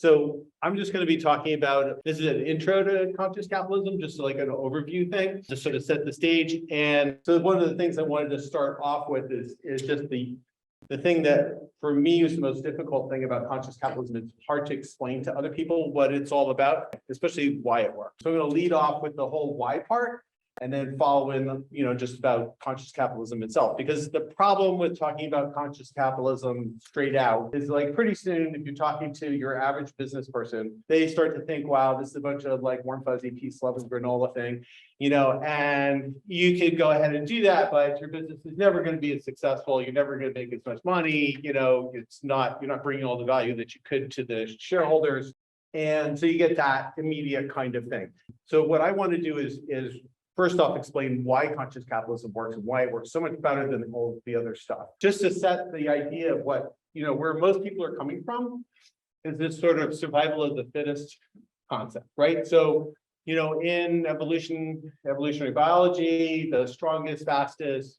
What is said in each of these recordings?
So I'm just going to be talking about, this is an intro to conscious capitalism, just like an overview thing, just sort of set the stage. And so one of the things I wanted to start off with is just the thing that for me is the most difficult thing about conscious capitalism. It's hard to explain to other people what it's all about, especially why it works. So I'm going to lead off with the whole why part, and then follow in, just about conscious capitalism itself. Because the problem with talking about conscious capitalism straight out is like pretty soon, if you're talking to your average business person, they start to think, wow, this is a bunch of like warm, fuzzy, peace, love, and granola thing, and you could go ahead and do that, but your business is never going to be as successful. You're never going to make as much money. You're not bringing all the value that you could to the shareholders. And so you get that immediate kind of thing. So what I want to do is first off, explain why conscious capitalism works and why it works so much better than all the other stuff. Just to set the idea of what, where most people are coming from is this sort of survival of the fittest concept, right? So, in evolutionary biology, the strongest, fastest,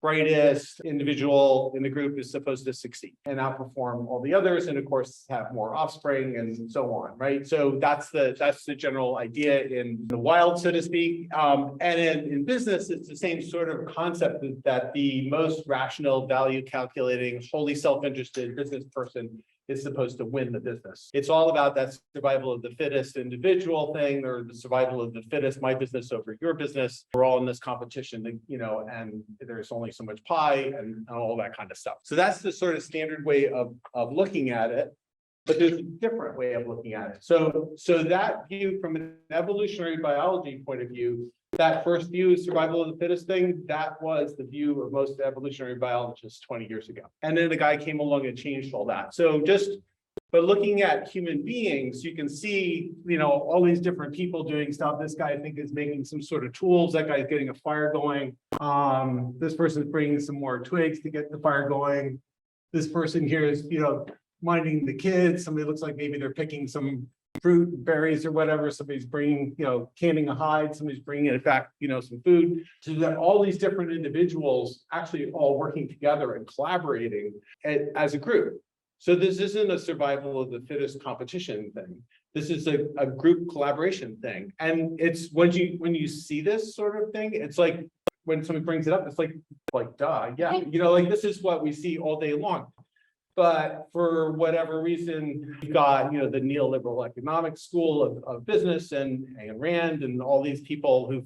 brightest individual in the group is supposed to succeed and outperform all the others, and of course have more offspring and so on, right? So that's the general idea in the wild, so to speak. And in business, it's the same sort of concept that the most rational, value calculating, wholly self-interested business person is supposed to win the business. It's all about that survival of the fittest individual thing, or the survival of the fittest, my business over your business. We're all in this competition, and there's only so much pie and all that kind of stuff. So that's the sort of standard way of looking at it. But there's a different way of looking at it. So that view from an evolutionary biology point of view, that first view, survival of the fittest thing, that was the view of most evolutionary biologists 20 years ago. And then a guy came along and changed all that. But looking at human beings, you can see, all these different people doing stuff. This guy, I think, is making some sort of tools. That guy's getting a fire going. This person's bringing some more twigs to get the fire going. This person here is, minding the kids. Somebody looks like maybe they're picking some fruit, berries, or whatever. Somebody's bringing, canning a hide. Somebody's bringing it back, some food. So that all these different individuals actually all working together and collaborating as a group. So this isn't a survival of the fittest competition thing. This is a group collaboration thing. And it's when you see this sort of thing, it's like when somebody brings it up, it's like duh, yeah, this is what we see all day long. But for whatever reason, you've got, the neoliberal economic school of business and Rand and all these people who've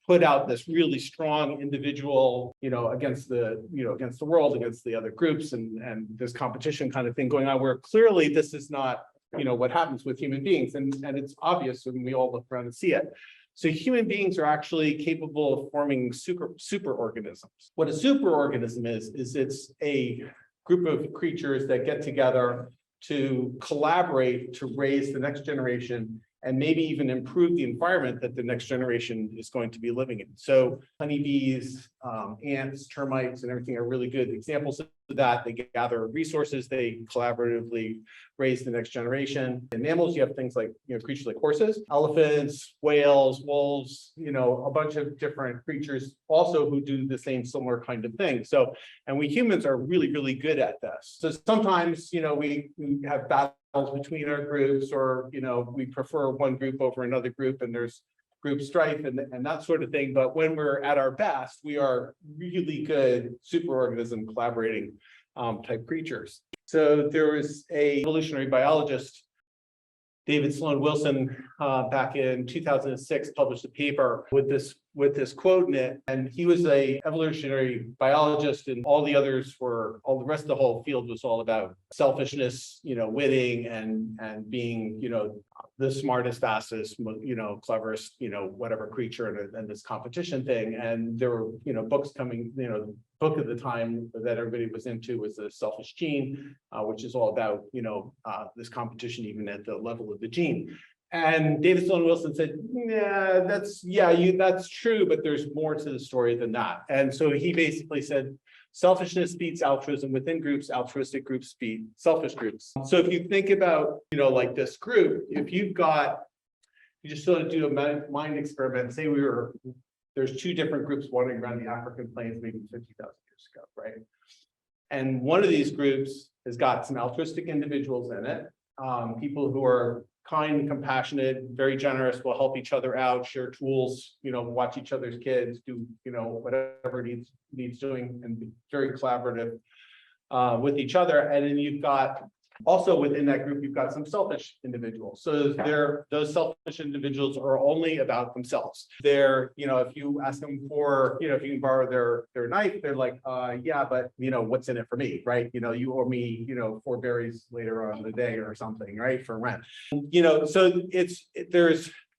put out this really strong individual, against the world, against the other groups, and this competition kind of thing going on, where clearly this is not, what happens with human beings. And it's obvious when we all look around and see it. So human beings are actually capable of forming superorganisms. What a superorganism is it's a group of creatures that get together to collaborate to raise the next generation and maybe even improve the environment that the next generation is going to be living in. So honeybees, ants, termites, and everything are really good examples of that. They gather resources, they collaboratively raise the next generation. In mammals, you have things like, creatures like horses, elephants, whales, wolves, a bunch of different creatures also who do the same similar kind of thing. So, and we humans are really, really good at this. So sometimes, we have battles between our groups, or, we prefer one group over another group, and there's group strife and that sort of thing. But when we're at our best, we are really good superorganism collaborating type creatures. So there was a evolutionary biologist, David Sloan Wilson, back in 2006, published a paper with this quote in it. And he was a evolutionary biologist, and all the rest of the whole field was all about selfishness, winning and being, the smartest, fastest, cleverest, whatever creature in this competition thing. And there were, books coming, book of the time that everybody was into was The Selfish Gene, which is all about, this competition even at the level of the gene. And David Sloan Wilson said, that's true, but there's more to the story than that. And so he basically said, selfishness beats altruism within groups, altruistic groups beat selfish groups. So if you think about, like this group, if you just sort of do a mind experiment, say there's two different groups wandering around the African plains maybe 50,000 years ago, right? And one of these groups has got some altruistic individuals in it, people who are kind, compassionate, very generous, will help each other out, share tools, watch each other's kids, do, whatever needs doing, and be very collaborative with each other. And then you've got also within that group, you've got some selfish individuals. So those selfish individuals are only about themselves. They're, if you ask them for, if you can borrow their knife, they're like, yeah, but what's in it for me, right? You owe me, 4 berries later on in the day or something, right? For rent. So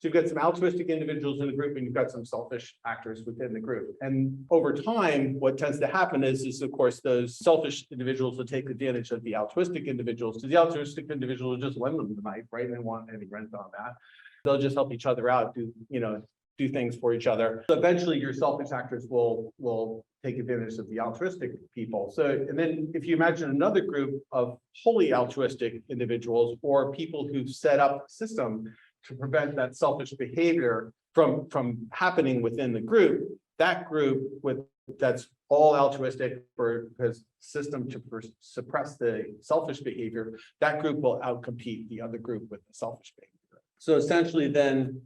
you've got some altruistic individuals in the group, and you've got some selfish actors within the group. And over time, what tends to happen is of course, those selfish individuals will take advantage of the altruistic individuals. So the altruistic individual will just lend them the knife, right? They don't want any rent on that. They'll just help each other out, do things for each other. So eventually your selfish actors will take advantage of the altruistic people. So, and then if you imagine another group of wholly altruistic individuals or people who've set up a system to prevent that selfish behavior from happening within the group, that group that's all altruistic because system to suppress the selfish behavior, that group will outcompete the other group with the selfish behavior. So essentially then,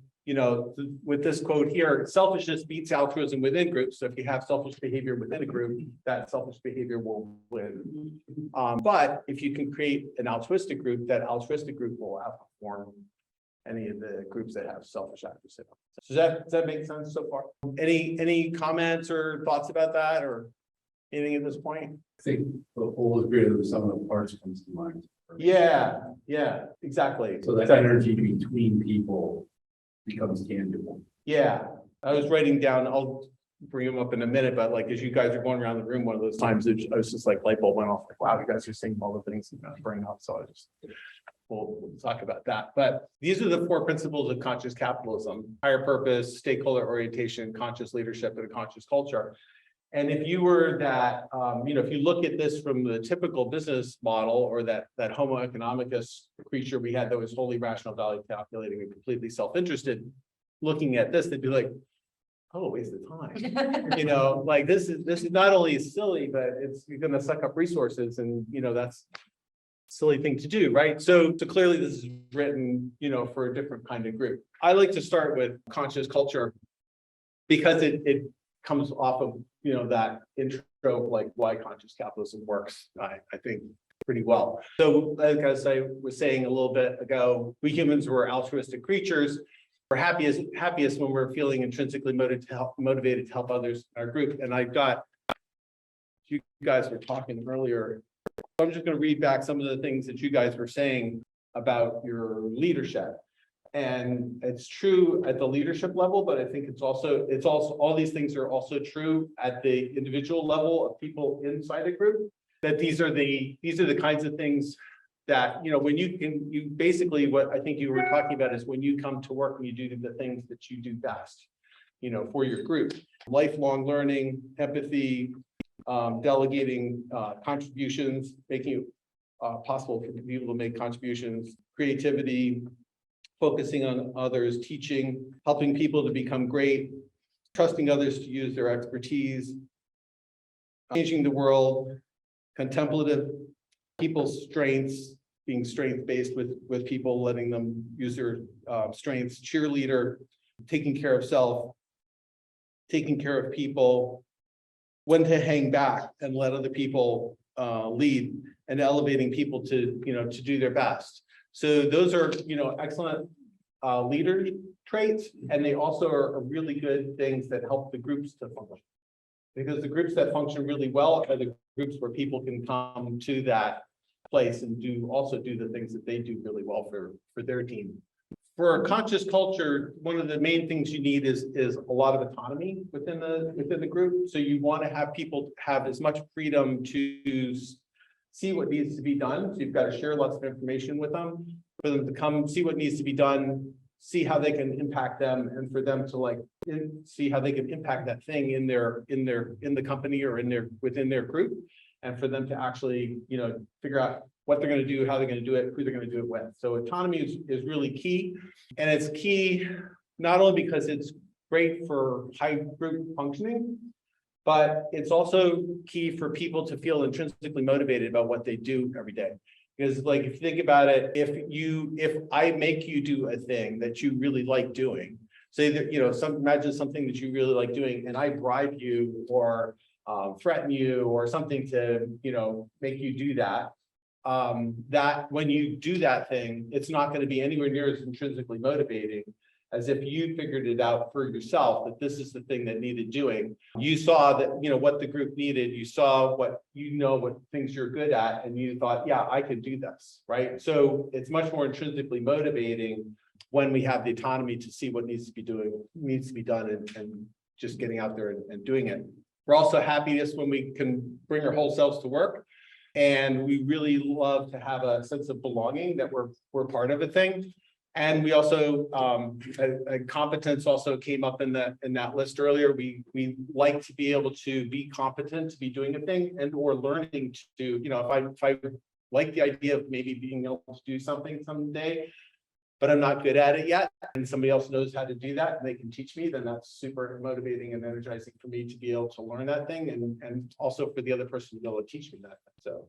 with this quote here, selfishness beats altruism within groups. So if you have selfish behavior within a group, that selfish behavior will win. But if you can create an altruistic group, that altruistic group will outperform any of the groups that have selfish actors in them. So does that make sense so far? Any comments or thoughts about that or anything at this point? I think the whole is greater than some of the parts comes to mind. Yeah, exactly. So that energy between people becomes tangible. Yeah, I was writing down, I'll bring them up in a minute, but like as you guys are going around the room, one of those times I was just like light bulb went off, like, wow, you guys are saying all the things that bring up. So we'll talk about that. But these are the 4 principles of conscious capitalism: higher purpose, stakeholder orientation, conscious leadership, and a conscious culture. And if you were that, if you look at this from the typical business model or that Homo economicus creature we had that was wholly rational, value calculating, and completely self-interested, looking at this, they'd be like, oh, waste of time. Like this is not only silly, but you're going to suck up resources, and that's silly thing to do, right? So clearly this is written, for a different kind of group. I like to start with conscious culture because it comes off of, that intro, like why conscious capitalism works, I think pretty well. So as I was saying a little bit ago, we humans were altruistic creatures. We're happiest when we're feeling intrinsically motivated to help others in our group. And you guys were talking earlier. I'm just going to read back some of the things that you guys were saying about your leadership. And it's true at the leadership level, but I think it's also all these things are also true at the individual level of people inside a group. That these are the kinds of things that, when you basically what I think you were talking about is when you come to work and you do the things that you do best, for your group: lifelong learning, empathy, delegating contributions, making it possible for people to make contributions, creativity, focusing on others, teaching, helping people to become great, trusting others to use their expertise, changing the world, contemplative, people's strengths, being strength-based with people, letting them use their strengths, cheerleader, taking care of self, taking care of people, when to hang back and let other people lead, and elevating people to do their best. So those are excellent leader traits, and they also are really good things that help the groups to function. Because the groups that function really well are the groups where people can come to that place and also do the things that they do really well for their team. For a conscious culture, one of the main things you need is a lot of autonomy within the group. So you want to have people have as much freedom to see what needs to be done. So you've got to share lots of information with them, for them to come see what needs to be done, see how they can impact them, and for them to see how they can impact that thing in the company or within their group, and for them to actually figure out what they're going to do, how they're going to do it, who they're going to do it with. So autonomy is really key, and it's key not only because it's great for high group functioning, but it's also key for people to feel intrinsically motivated about what they do every day. Because like, if you think about it, if I make you do a thing that you really like doing, say that, imagine something that you really like doing, and I bribe you or threaten you or something to, make you do that. That when you do that thing, it's not going to be anywhere near as intrinsically motivating as if you figured it out for yourself, that this is the thing that needed doing. You saw that, what the group needed, you saw what things you're good at, and you thought, yeah, I could do this, right? So it's much more intrinsically motivating when we have the autonomy to see what needs to be done and just getting out there and doing it. We're also happiest when we can bring our whole selves to work. And we really love to have a sense of belonging that we're part of a thing. And we also, competence also came up in that list earlier. We like to be able to be competent to be doing a thing and or learning to, if I like the idea of maybe being able to do something someday, but I'm not good at it yet, and somebody else knows how to do that and they can teach me, then that's super motivating and energizing for me to be able to learn that thing, and also for the other person to be able to teach me that. So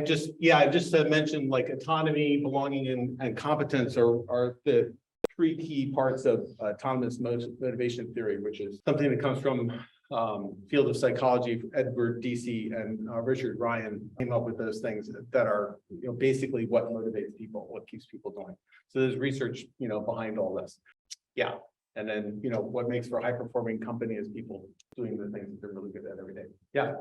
just to mention, like, autonomy, belonging, and competence are the three key parts of autonomous motivation theory, which is something that comes from field of psychology. Edward Deci and Richard Ryan came up with those things that are, basically what motivates people, what keeps people going. So there's research, behind all this. Yeah. And then, what makes for a high-performing company is people doing the things that they're really good at every day. Yeah.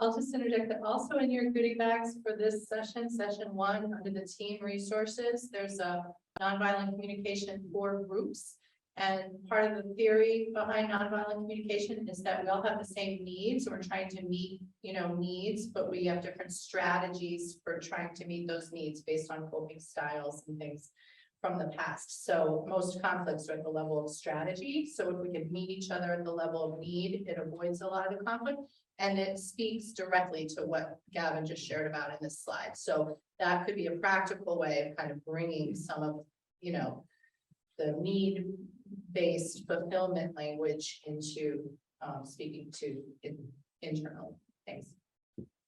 I'll just interject that also in your goodie bags for this session 1, under the team resources, there's a nonviolent communication for groups. And part of the theory behind nonviolent communication is that we all have the same needs. We're trying to meet, needs, but we have different strategies for trying to meet those needs based on coping styles and things from the past. So most conflicts are at the level of strategy. So if we can meet each other at the level of need, it avoids a lot of the conflict. And it speaks directly to what Gavin just shared about in this slide. So that could be a practical way of kind of bringing some of, the need-based fulfillment language into speaking to internal things.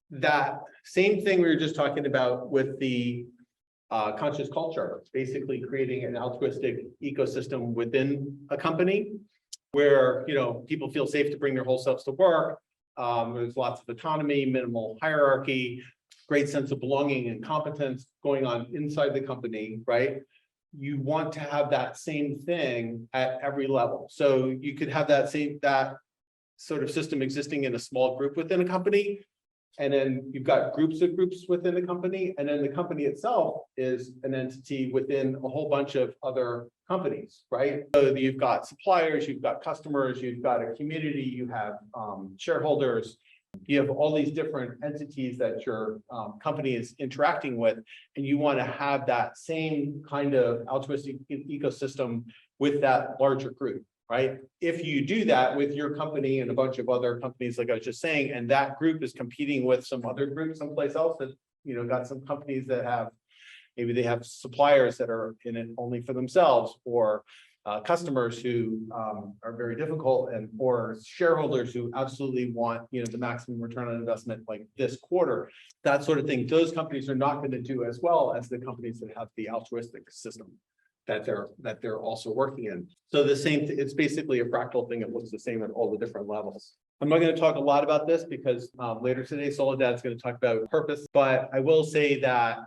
That same thing we were just talking about with the conscious culture, basically creating an altruistic ecosystem within a company where, people feel safe to bring their whole selves to work. There's lots of autonomy, minimal hierarchy, great sense of belonging and competence going on inside the company, right? You want to have that same thing at every level. So you could have that sort of system existing in a small group within a company. And then you've got groups of groups within the company. And then the company itself is an entity within a whole bunch of other companies, right? So you've got suppliers, you've got customers, you've got a community, you have shareholders, you have all these different entities that your company is interacting with, and you want to have that same kind of altruistic ecosystem with that larger group. Right? If you do that with your company and a bunch of other companies, like I was just saying, and that group is competing with some other group someplace else that, got some companies that have, maybe they have suppliers that are in it only for themselves, or customers who are very difficult, and or shareholders who absolutely want, the maximum return on investment like this quarter, that sort of thing. Those companies are not going to do as well as the companies that have the altruistic system that they're also working in. So the same, it's basically a fractal thing. It looks the same at all the different levels. I'm not going to talk a lot about this because later today, Soledad's going to talk about purpose, but I will say that,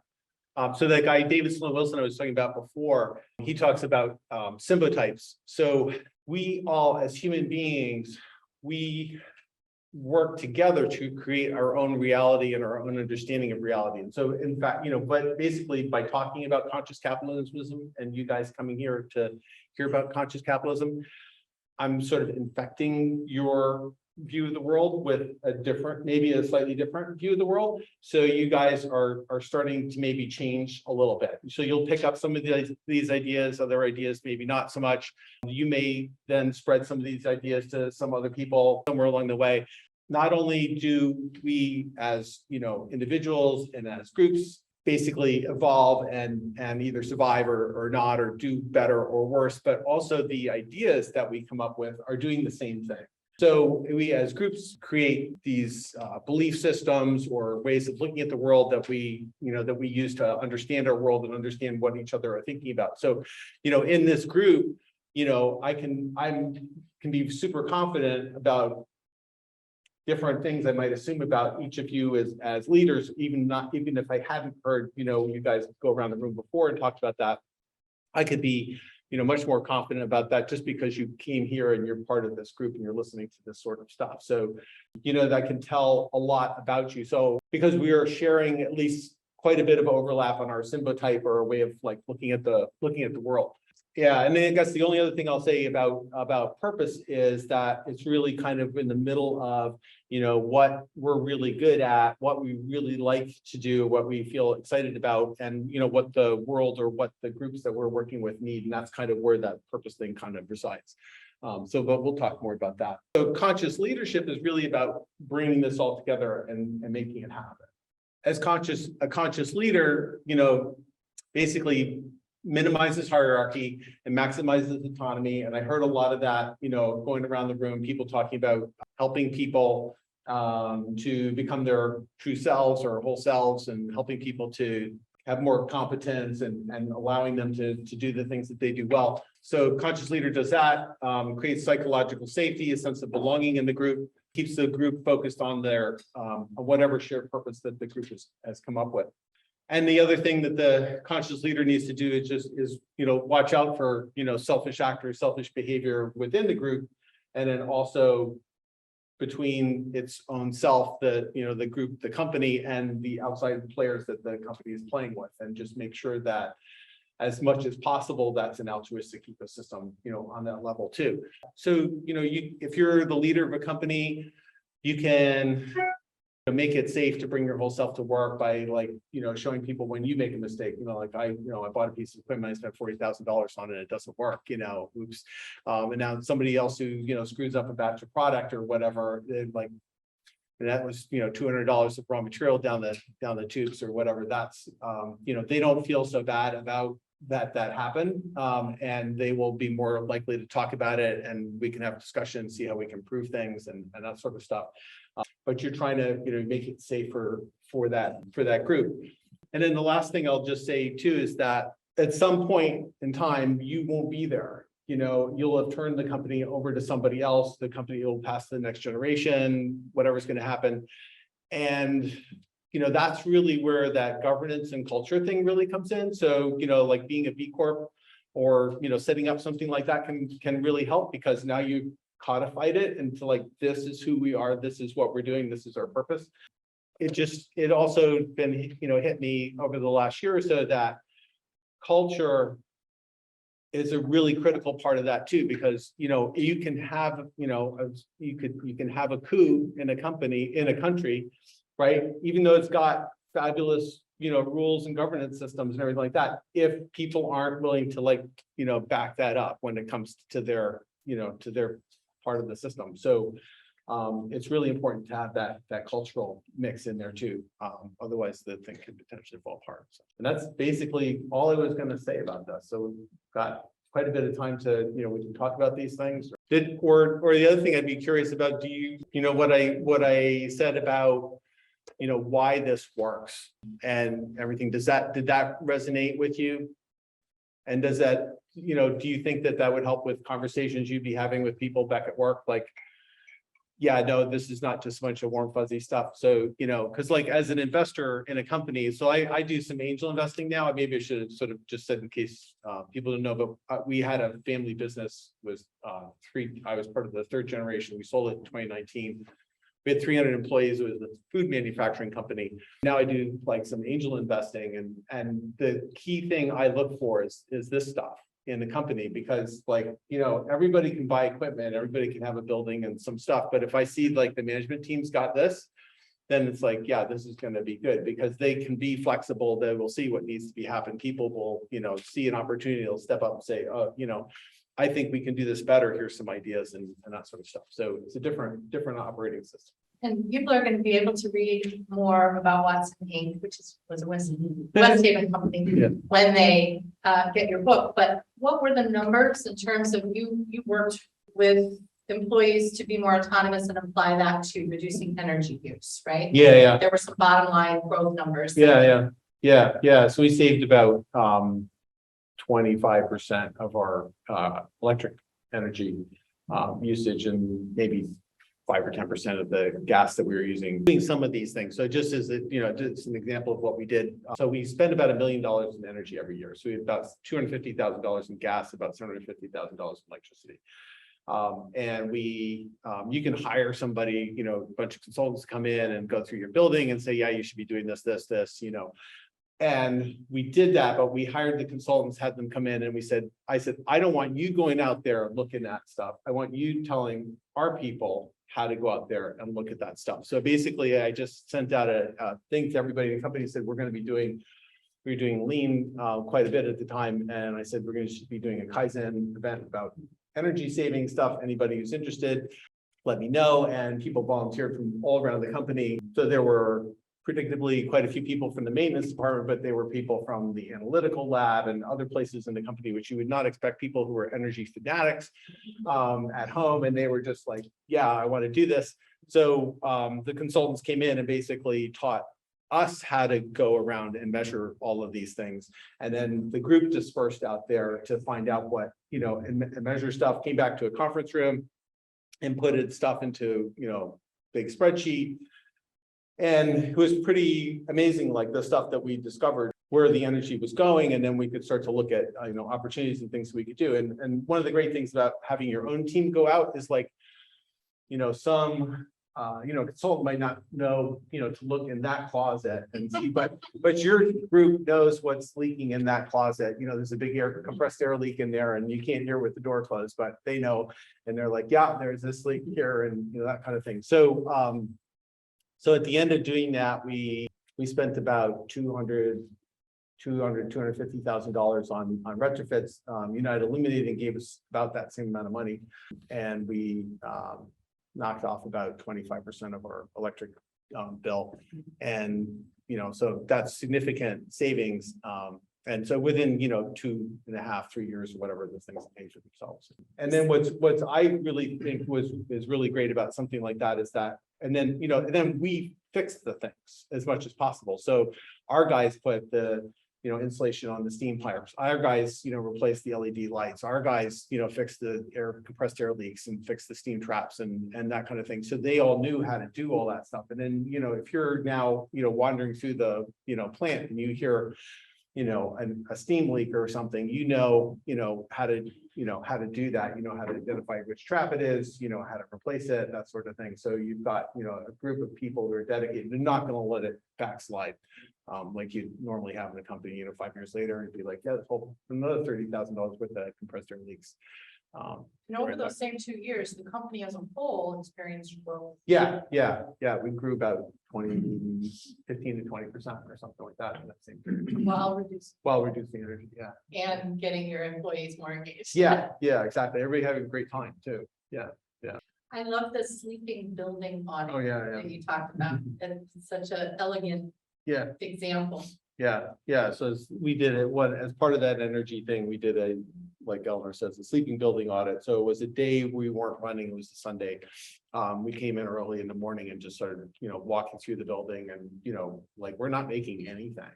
so that guy, David Sloan Wilson, I was talking about before, he talks about symbotypes. So we all, as human beings, we work together to create our own reality and our own understanding of reality. And so, in fact, but basically by talking about conscious capitalism and you guys coming here to hear about conscious capitalism, I'm sort of infecting your view of the world with a different, maybe a slightly different view of the world. So you guys are starting to maybe change a little bit. So you'll pick up some of these ideas, other ideas, maybe not so much. You may then spread some of these ideas to some other people somewhere along the way. Not only do we, as individuals and as groups, basically evolve and either survive or not, or do better or worse, but also the ideas that we come up with are doing the same thing. So we as groups create these belief systems or ways of looking at the world that we use to understand our world and understand what each other are thinking about. So, in this group, I can be super confident about different things I might assume about each of you as leaders, even if I hadn't heard, you guys go around the room before and talked about that. I could be, much more confident about that just because you came here and you're part of this group and you're listening to this sort of stuff. So, that can tell a lot about you. So because we are sharing at least quite a bit of overlap on our symbotype or a way of like looking at the world. Yeah, and then I guess the only other thing I'll say about purpose is that it's really kind of in the middle of, what we're really good at, what we really like to do, what we feel excited about, and, what the world or what the groups that we're working with need. And that's kind of where that purpose thing kind of resides. But we'll talk more about that. So conscious leadership is really about bringing this all together and making it happen. As a conscious leader, basically minimizes hierarchy and maximizes autonomy. And I heard a lot of that, going around the room, people talking about helping people to become their true selves or whole selves, and helping people to have more competence and allowing them to do the things that they do well. So conscious leader does that, creates psychological safety, a sense of belonging in the group, keeps the group focused on their whatever shared purpose that the group has come up with. And the other thing that the conscious leader needs to do is watch out for, selfish actors, selfish behavior within the group. And then also between its own self, the group, the company, and the outside players that the company is playing with, and just make sure that as much as possible, that's an altruistic ecosystem, on that level too. So, if you're the leader of a company, you can make it safe to bring your whole self to work by showing people when you make a mistake, I bought a piece of equipment, I spent $40,000 on it, it doesn't work, oops. And now somebody else who, screws up a batch of product or whatever, and that was, $200 of raw material down the tubes or whatever. That's, they don't feel so bad about that happened. And they will be more likely to talk about it, and we can have a discussion, see how we can improve things and that sort of stuff. But you're trying to, make it safer for that group. And then the last thing I'll just say too is that at some point in time, you won't be there. You'll have turned the company over to somebody else. The company will pass to the next generation, whatever's going to happen. And, that's really where that governance and culture thing really comes in. So, like being a B Corp or, setting up something like that can really help, because now you codified it into this is who we are, this is what we're doing, this is our purpose. It also been, hit me over the last year or so that culture is a really critical part of that too, because, you can have, you can have a coup in a country, right? Even though it's got fabulous, rules and governance systems and everything like that, if people aren't willing to back that up when it comes to their, to their part of the system. So it's really important to have that cultural mix in there too. Otherwise the thing could potentially fall apart. So, and that's basically all I was going to say about this. So we've got quite a bit of time to, we can talk about these things. Or the other thing I'd be curious about, do you, what I said about, why this works and everything, did that resonate with you? And does that, do you think that would help with conversations you'd be having with people back at work? Yeah, no, this is not just a bunch of warm, fuzzy stuff. So, because as an investor in a company, so I do some angel investing now. Maybe I should have sort of just said in case people don't know, but we had a family business with I was part of the third generation. We sold it in 2019. We had 300 employees. It was a food manufacturing company. Now I do some angel investing, and the key thing I look for is this stuff in the company, because everybody can buy equipment, everybody can have a building and some stuff, but if I see the management team's got this, then it's yeah, this is going to be good, because they can be flexible. They will see what needs to be happened. People will see an opportunity, they'll step up and say, oh, I think we can do this better. Here's some ideas and that sort of stuff. So it's a different operating system. And people are going to be able to read more about Watson Inc., which was a West Haven company, Yeah. when they get your book. But what were the numbers in terms of you worked with employees to be more autonomous and apply that to reducing energy use, right? Yeah. There were some bottom line growth numbers. Yeah. So we saved about 25% of our electric energy usage, and maybe 5 or 10% of the gas that we were using, doing some of these things. So just as just an example of what we did. So we spend about $1 million in energy every year. So we have about $250,000 in gas, about $750,000 in electricity. And we, you can hire somebody, a bunch of consultants to come in and go through your building and say, yeah, you should be doing this. And we did that, but we hired the consultants, had them come in, and I said, I don't want you going out there looking at stuff. I want you telling our people how to go out there and look at that stuff. So basically, I just sent out a thing to everybody in the company, said, we were doing lean quite a bit at the time. And I said, we're going to be doing a Kaizen event about energy saving stuff. Anybody who's interested, let me know. And people volunteered from all around the company. So there were predictably quite a few people from the maintenance department, but they were people from the analytical lab and other places in the company, which you would not expect people who were energy fanatics at home. And they were just like, yeah, I want to do this. So the consultants came in and basically taught us how to go around and measure all of these things. And then the group dispersed out there to find out what, and measure stuff, came back to a conference room and put stuff into, big spreadsheet. And it was pretty amazing, like the stuff that we discovered, where the energy was going. And then we could start to look at, opportunities and things we could do. And one of the great things about having your own team go out is like, some consultant might not know, to look in that closet and see, but your group knows what's leaking in that closet. There's a big compressed air leak in there and you can't hear with the door closed, but they know, and they're like, yeah, there's this leak here, and that kind of thing. So at the end of doing that, we spent about $250,000 on retrofits. United Illuminating gave us about that same amount of money, and we knocked off about 25% of our electric bill. And, so that's significant savings. And so within, 2.5, 3 years or whatever, those things pay for themselves. And then what's I really think is really great about something like that is that, and then we fixed the things as much as possible. So our guys put the, insulation on the steam pipes. Our guys, replaced the LED lights. Our guys, fixed the compressed air leaks and fixed the steam traps and that kind of thing. So they all knew how to do all that stuff. And then, if you're now, wandering through the, plant and you hear, a steam leak or something, how to do that, how to identify which trap it is, how to replace it, that sort of thing. So you've got, a group of people who are dedicated. They're not going to let it backslide like you normally have in a company, 5 years later, and be like, yeah, this whole another $30,000 worth of compressed air leaks. And over those same 2 years, the company as a whole experienced growth. Yeah. We grew about 15 to 20% or something like that in that same period. While reducing energy, yeah. And getting your employees more engaged. Yeah, exactly. Everybody having a great time too. Yeah. I love the sleeping building audit. Oh, yeah. That you talked about. It's such an elegant example. Yeah. So we did it as part of that energy thing. We did like Eleanor says, a sleeping building audit. So it was a day we weren't running. It was a Sunday. We came in early in the morning and just started, walking through the building, and like we're not making anything.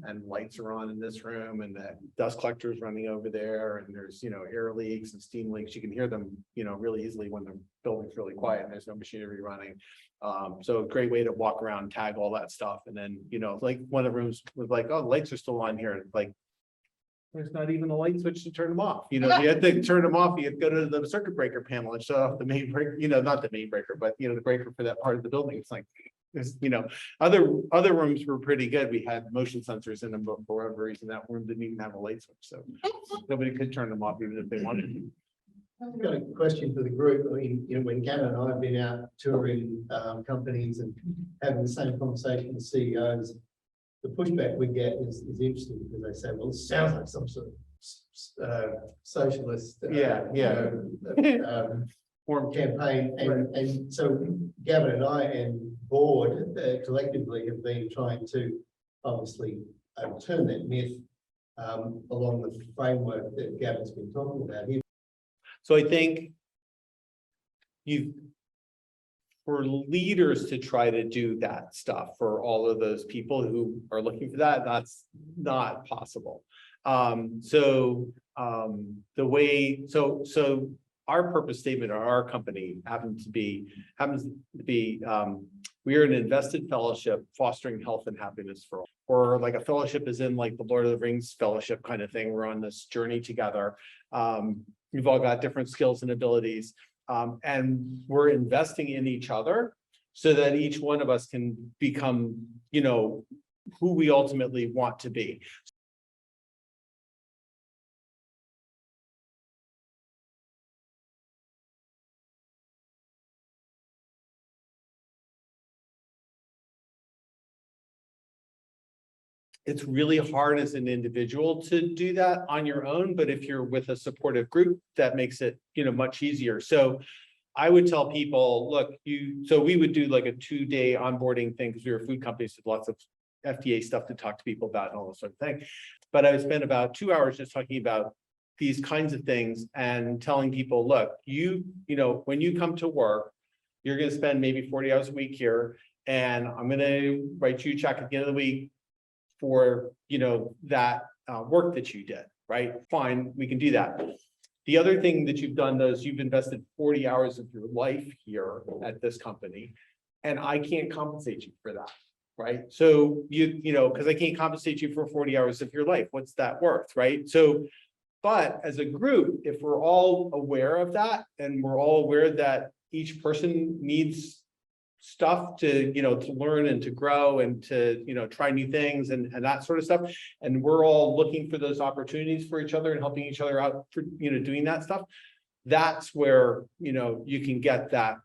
And lights are on in this room, and the dust collector is running over there, and there's air leaks and steam leaks. You can hear them really easily when the building's really quiet and there's no machinery running. So a great way to walk around, tag all that stuff. And then like one of the rooms was like, oh, the lights are still on here. Like there's not even a light switch to turn them off. You had to turn them off. You had to go to the circuit breaker panel and shut off the main breaker, not the main breaker, but the breaker for that part of the building. It's like there's other rooms were pretty good. We had motion sensors in them, but for whatever reason that room didn't even have a light switch, so nobody could turn them off even if they wanted to. I've got a question for the group. I mean, when Gavin and I have been out touring companies and having the same conversation with CEOs, the pushback we get is interesting, because they say, well, it sounds like some sort of socialist form campaign. And so Gavin and I and board collectively have been trying to obviously overturn that myth along the framework that Gavin's been talking about here. So I think for leaders to try to do that stuff for all of those people who are looking for that, that's not possible. So our purpose statement of our company happens to be, we are an invested fellowship fostering health and happiness for all. Or like a fellowship is in like the Lord of the Rings fellowship kind of thing. We're on this journey together. We've all got different skills and abilities. And we're investing in each other so that each one of us can become, who we ultimately want to be. It's really hard as an individual to do that on your own, but if you're with a supportive group, that makes it, much easier. So I would tell people, look, so we would do like a 2-day onboarding thing because we were a food company, so lots of FDA stuff to talk to people about and all this sort of thing. But I would spend about 2 hours just talking about these kinds of things and telling people, look, when you come to work, you're going to spend maybe 40 hours a week here, and I'm going to write you a check at the end of the week for, that work that you did, right? Fine, we can do that. The other thing that you've done is you've invested 40 hours of your life here at this company, and I can't compensate you for that, right? So because I can't compensate you for 40 hours of your life. What's that worth, right? So, but as a group, if we're all aware of that, and we're all aware that each person needs stuff to learn and to grow and to try new things and that sort of stuff, and we're all looking for those opportunities for each other and helping each other out for doing that stuff, that's where you can get that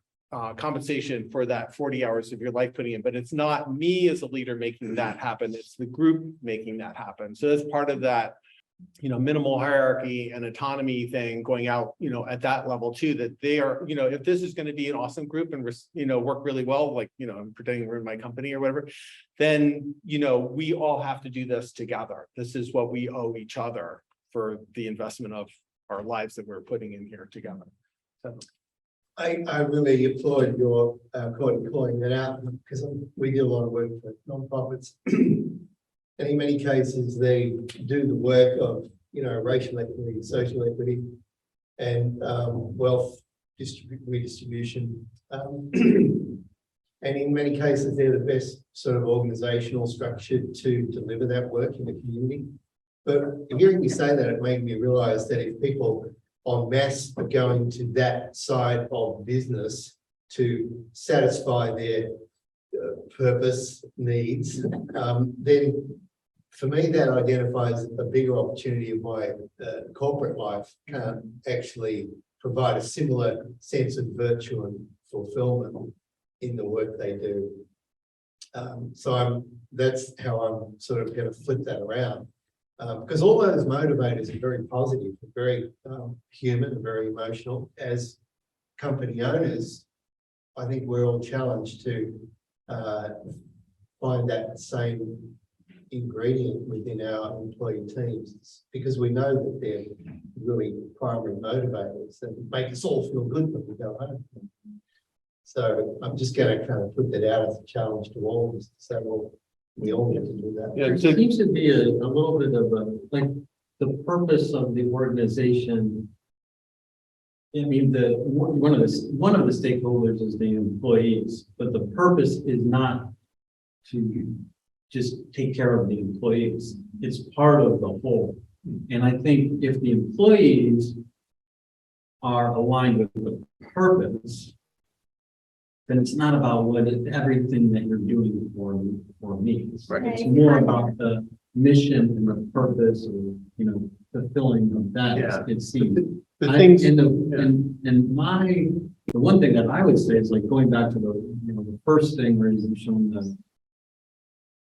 compensation for that 40 hours of your life putting in. But it's not me as a leader making that happen, it's the group making that happen. So that's part of that minimal hierarchy and autonomy thing going out, at that level too, that they are, if this is going to be an awesome group and, work really well, like, I'm pretending we're in my company or whatever, then, we all have to do this together. This is what we owe each other for the investment of our lives that we're putting in here together. So. I really applaud your calling that out, because we do a lot of work for nonprofits. And in many cases, they do the work of, racial equity, social equity, and wealth redistribution. And in many cases, they're the best sort of organizational structure to deliver that work in the community. But hearing you say that, it made me realize that if people en masse are going to that side of business to satisfy their purpose needs, then for me, that identifies a bigger opportunity of my corporate life can't actually provide a similar sense of virtue and fulfillment in the work they do. So that's how I'm sort of going to flip that around. Because all those motivators are very positive, very human, and very emotional. As company owners, I think we're all challenged to find that same ingredient within our employee teams, because we know that they're really primary motivators that make us all feel good when we go home. So I'm just going to kind of put that out as a challenge to all of us to say, well, we all need to do that. Yeah, there seems to be a little bit of like the purpose of the organization. I mean, one of the stakeholders is the employees, but the purpose is not to just take care of the employees. It's part of the whole. And I think if the employees are aligned with the purpose, then it's not about everything that you're doing for me. Right. It's more about the mission and the purpose, or fulfilling of that. Yeah. It seems. The things, The one thing that I would say is like going back to the first thing where you've shown the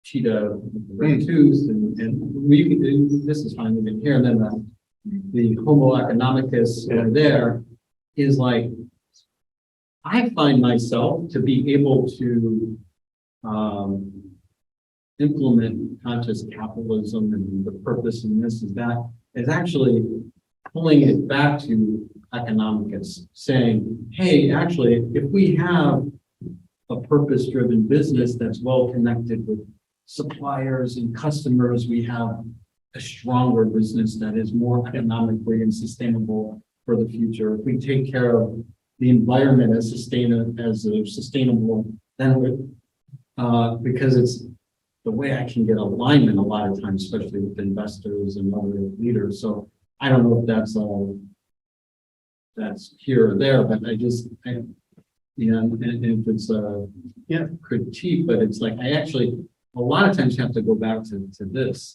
cheetah with the red tooth, and we can do this is fine, we can hear, and then the Homo economicus over there is like, I find myself to be able to implement conscious capitalism and the purpose in this is that is actually pulling it back to economics, saying, hey, actually, if we have a purpose-driven business that's well connected with suppliers and customers, we have a stronger business that is more economically and sustainable for the future. If we take care of the environment as sustainable, then because it's the way I can get alignment a lot of times, especially with investors and other leaders. So I don't know if that's here or there, but and if it's critique, but it's like I actually a lot of times have to go back to this.